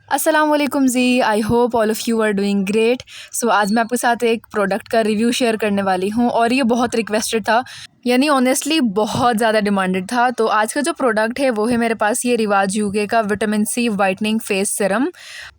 अस्सलाम वालेकुम जी। I hope all of you are doing great. So आज मैं आपके साथ एक प्रोडक्ट का रिव्यू शेयर करने वाली हूँ और ये बहुत रिक्वेस्टेड था, यानी ऑनेस्टली बहुत ज़्यादा डिमांडेड था। तो आज का जो प्रोडक्ट है वो है मेरे पास ये रिवाज यूके का vitamin C whitening face serum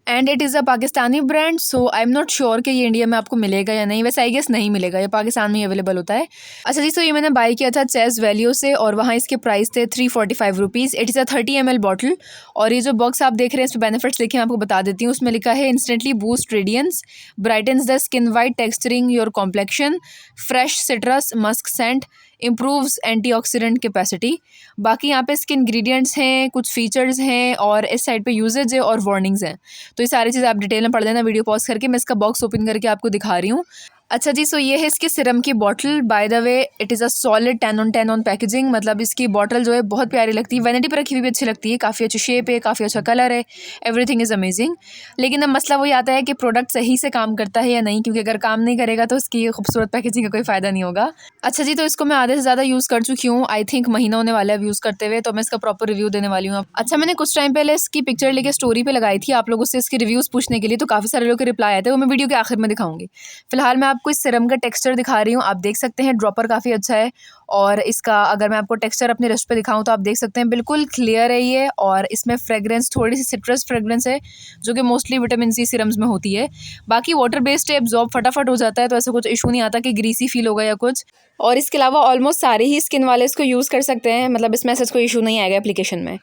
and it is a Pakistani brand. So I am not sure कि ये इंडिया में आपको मिलेगा या नहीं, वैसे आई गेस नहीं मिलेगा, ये पाकिस्तान में ही अवेलेबल होता है। अच्छा जी, सो ये मैंने बाय किया था चेस वैल्यू से और वहाँ इसके प्राइस थे 345 rupees. It is a 30 ml bottle और ये जो बॉक्स आप देख रहे हैं इस पर बेनिफिट्स लिखे मैं आपको बता देती हूँ। उसमें लिखा है instantly boost radiance, brightens the skin white, texturing your complexion, fresh citrus musk scent, improves antioxidant capacity. बाकी यहाँ पे इसके इंग्रेडिएंट्स हैं, कुछ फीचर्स हैं और इस साइड पे यूजेज है और वार्निंग्स हैं। तो ये सारी चीज़ आप डिटेल में पढ़ लेना वीडियो पॉज करके। मैं इसका बॉक्स ओपन करके आपको दिखा रही हूँ। अच्छा जी, सो ये है इसकी सिरम की bottle. Bye the way it is a solid 10 on 10 packaging, मतलब इसकी बॉटल जो है बहुत प्यारी लगती है, वैनिटी पर रखी हुई भी अच्छी लगती है, काफ़ी अच्छी शेप है, काफ़ी अच्छा कलर है, एवरीथिंग इज़ अमेजिंग। लेकिन अब मसला वही आता है कि प्रोडक्ट सही से काम करता है या नहीं, क्योंकि अगर काम नहीं करेगा तो इसकी खूबसूरत पैकेजिंग का कोई फ़ायदा नहीं होगा। अच्छा जी, तो इसको मैं आधे से ज़्यादा यूज़ कर चुकी हूँ, आई थिंक महीना होने वाला है अब यूज़ करते हुए, तो मैं इसका प्रॉपर रिव्यू देने वाली हूँ। अच्छा, मैंने कुछ टाइम पहले इसकी पिक्चर लेके स्टोरी पे लगाई थी आप लोगों से इसके रिव्यूज़ पूछने के लिए, तो काफ़ी सारे लोग के रिप्लाई आए थे, वो मैं वीडियो के आखिर में दिखाऊंगी। फिलहाल मैं आपको इस सिरम का टेक्सचर दिखा रही हूँ। आप देख सकते हैं ड्रॉपर काफ़ी अच्छा है और इसका अगर मैं आपको टेक्सचर अपने रिस्ट पे दिखाऊं तो आप देख सकते हैं बिल्कुल क्लियर है ये। और इसमें फ्रेग्रेंस थोड़ी सी सिट्रस फ्रेग्रेंस है जो कि मोस्टली विटामिन सी सिरम्स में होती है। बाकी वाटर बेस्ड है, एब्जॉर्ब फटाफट हो जाता है, तो ऐसा कुछ इशू नहीं आता कि ग्रीसी फील होगा या कुछ। और इसके अलावा ऑलमोस्ट सारे ही स्किन वाले इसको यूज़ कर सकते हैं, मतलब इसमें ऐसा कोई इशू नहीं आएगा एप्लीकेशन में।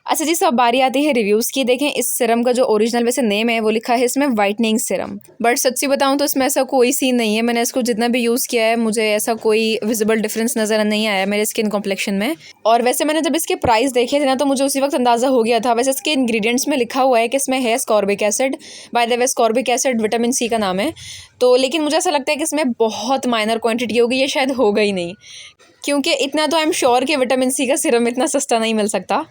अच्छा जी, सब बारी आती है रिव्यूज़ की। देखें इस सिरम का जो ओरिजिनल वैसे नेम है वो लिखा है इसमें वाइटनिंग सिरम, बट सच्ची बताऊं तो इसमें ऐसा कोई सीन नहीं है। मैंने इसको जितना भी यूज़ किया है मुझे ऐसा कोई विजिबल डिफरेंस नज़र नहीं आया मेरे स्किन कॉम्प्लेक्शन में। और वैसे मैंने जब इसके प्राइस देखे थे ना तो मुझे उसी वक्त अंदाज़ा हो गया था। वैसे इसके इंग्रीडियंट्स में लिखा हुआ है कि इसमें है ascorbic acid, by the way ascorbic acid vitamin C का नाम है, तो लेकिन मुझे ऐसा लगता है कि इसमें बहुत माइनर क्वान्टिटी होगी, ये शायद होगा ही नहीं, क्योंकि इतना तो आई एम श्योर कि विटामिन सी का सिरम इतना सस्ता नहीं मिल सकता।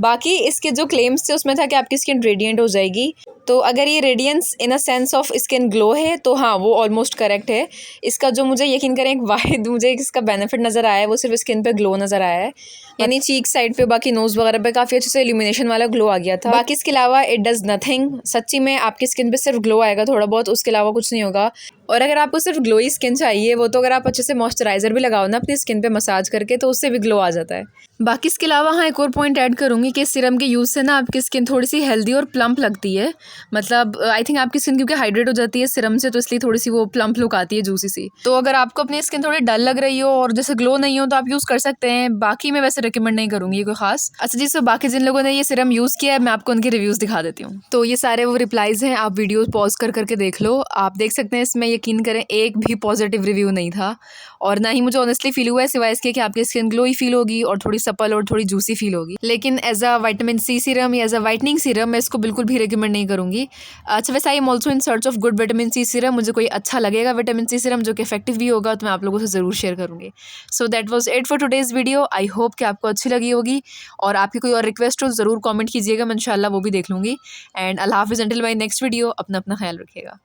बाकी इसके जो क्लेम्स थे उसमें था कि आपकी स्किन रेडिएंट हो जाएगी, तो अगर ये radiance in a sense of skin glow है तो हाँ वो ऑलमोस्ट करेक्ट है। इसका जो मुझे यकीन करें एक वाहिद मुझे इसका बेनिफिट नज़र आया है वो सिर्फ स्किन पे ग्लो नज़र आया है, यानी चीक साइड पे, बाकी नोज़ वगैरह पे काफ़ी अच्छे से इल्यूमिनेशन वाला ग्लो आ गया था। बाकी इसके अलावा इट डज़ नथिंग, सच्ची में आपकी स्किन पे सिर्फ ग्लो आएगा थोड़ा बहुत, उसके अलावा कुछ नहीं होगा। और अगर आपको सिर्फ ग्लोई स्किन चाहिए वो तो अगर आप अच्छे से मॉइस्चराइज़र भी लगाओ ना अपनी स्किन पे मसाज करके तो उससे भी ग्लो आ जाता है। बाकी इसके अलावा हाँ एक और पॉइंट ऐड करूँगी कि सिरम के यूज़ से ना आपकी स्किन थोड़ी सी हेल्दी और प्लम्प लगती है, मतलब आई थिंक आपकी स्किन क्योंकि हाइड्रेट हो जाती है सिरम से, तो इसलिए थोड़ी सी वो प्लम्प लुक आती है, जूसी सी। तो अगर आपको अपनी स्किन थोड़ी डल लग रही हो और जैसे ग्लो नहीं हो तो आप यूज़ कर सकते हैं, बाकी मैं वैसे रिकमेंड नहीं करूँगी ये कोई खास। अच्छा जी, सो बाकी जिन लोगों ने ये सिरम यूज़ किया है मैं आपको उनके रिव्यूज़ दिखा देती हूँ। तो ये सारे वो रिप्लाइज़ हैं, आप वीडियो पॉज कर करके देख लो। आप देख सकते हैं इसमें यकीन करें एक भी पॉजिटिव रिव्यू नहीं था और ना ही मुझे ऑनेस्टली फील हुआ है सिवाय इसके कि आपकी स्किन ग्लोई फील होगी और थोड़ी सपल और थोड़ी जूसी फील होगी। लेकिन as a vitamin C serum या एज अ वाइटनिंग सीरम मैं इसको बिल्कुल भी रिकमेंड नहीं करूँगी। अच्छा, वैसे I am also in search of good vitamin C serum, मुझे कोई अच्छा लगेगा विटामिन सी सीरम जो कि इफेक्टिव भी होगा तो मैं आप लोगों से ज़रूर शेयर करूँगी। So that was it for today's video. I hope कि आपको अच्छी लगी होगी और आपकी कोई और रिक्वेस्ट हो ज़रूर कॉमेंट कीजिएगा, मैं इंशाल्लाह वो भी देख लूँगी। एंड अल्लाह हाफिज़ अंटिल माय नेक्स्ट वीडियो। अपना ख्याल रखिएगा।